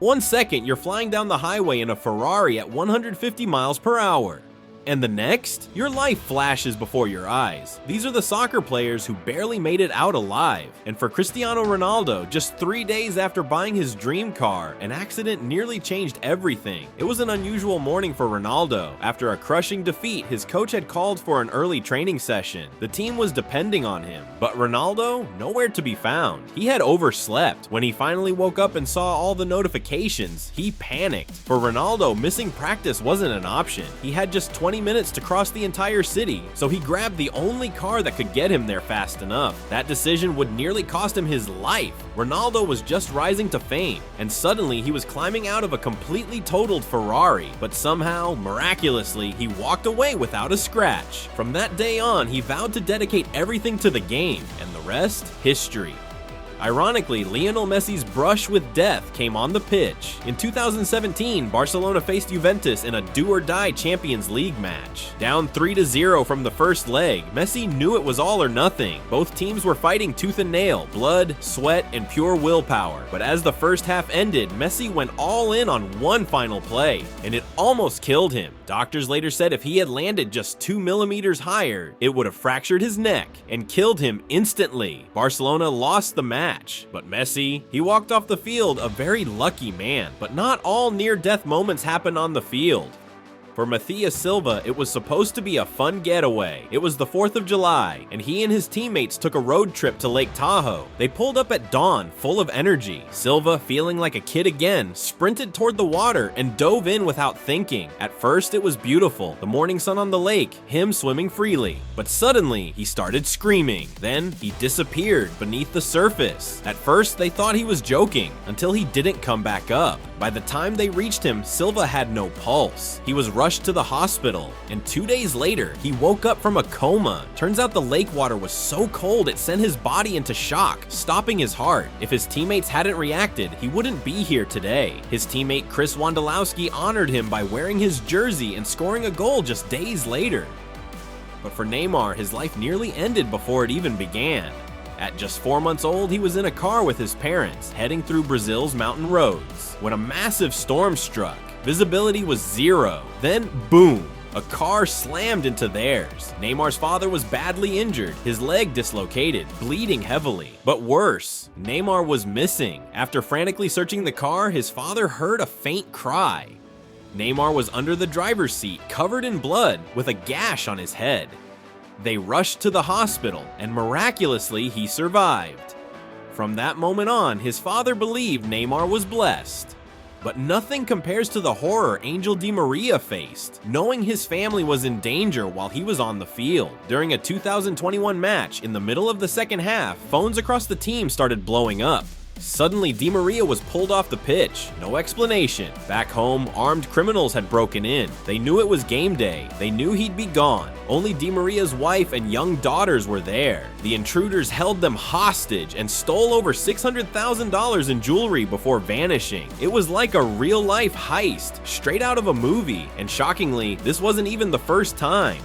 One second, you're flying down the highway in a Ferrari at 150 miles per hour. And the next, your life flashes before your eyes. These are the soccer players who barely made it out alive. And for Cristiano Ronaldo, just 3 days after buying his dream car, an accident nearly changed everything. It was an unusual morning for Ronaldo. After a crushing defeat, his coach had called for an early training session. The team was depending on him. But Ronaldo, nowhere to be found. He had overslept. When he finally woke up and saw all the notifications, he panicked. For Ronaldo, missing practice wasn't an option. He had just 20 minutes to cross the entire city, so he grabbed the only car that could get him there fast enough. That decision would nearly cost him his life. Ronaldo was just rising to fame, and suddenly he was climbing out of a completely totaled Ferrari, but somehow, miraculously, he walked away without a scratch. From that day on, he vowed to dedicate everything to the game, and the rest, history. Ironically, Lionel Messi's brush with death came on the pitch. In 2017, Barcelona faced Juventus in a do-or-die Champions League match. Down 3-0 from the first leg, Messi knew it was all or nothing. Both teams were fighting tooth and nail, blood, sweat, and pure willpower. But as the first half ended, Messi went all in on one final play, and it almost killed him. Doctors later said if he had landed just 2 millimeters higher, it would have fractured his neck and killed him instantly. Barcelona lost the match, but Messi, he walked off the field a very lucky man. But not all near-death moments happen on the field. For Matthias Silva, it was supposed to be a fun getaway. It was the 4th of July, and he and his teammates took a road trip to Lake Tahoe. They pulled up at dawn, full of energy. Silva, feeling like a kid again, sprinted toward the water and dove in without thinking. At first, it was beautiful, the morning sun on the lake, him swimming freely. But suddenly, he started screaming. Then, he disappeared beneath the surface. At first, they thought he was joking, until he didn't come back up. By the time they reached him, Silva had no pulse. He was rushed to the hospital, and 2 days later, he woke up from a coma. Turns out the lake water was so cold it sent his body into shock, stopping his heart. If his teammates hadn't reacted, he wouldn't be here today. His teammate Chris Wondolowski honored him by wearing his jersey and scoring a goal just days later. But for Neymar, his life nearly ended before it even began. At just 4 months old, he was in a car with his parents, heading through Brazil's mountain roads, when a massive storm struck. Visibility was zero. Then, boom! A car slammed into theirs. Neymar's father was badly injured, his leg dislocated, bleeding heavily. But worse, Neymar was missing. After frantically searching the car, his father heard a faint cry. Neymar was under the driver's seat, covered in blood, with a gash on his head. They rushed to the hospital, and miraculously, he survived. From that moment on, his father believed Neymar was blessed. But nothing compares to the horror Angel Di Maria faced, knowing his family was in danger while he was on the field. During a 2021 match, in the middle of the second half, phones across the team started blowing up. Suddenly, Di Maria was pulled off the pitch. No explanation. Back home, armed criminals had broken in. They knew it was game day. They knew he'd be gone. Only Di Maria's wife and young daughters were there. The intruders held them hostage and stole over $600,000 in jewelry before vanishing. It was like a real-life heist, straight out of a movie. And shockingly, this wasn't even the first time.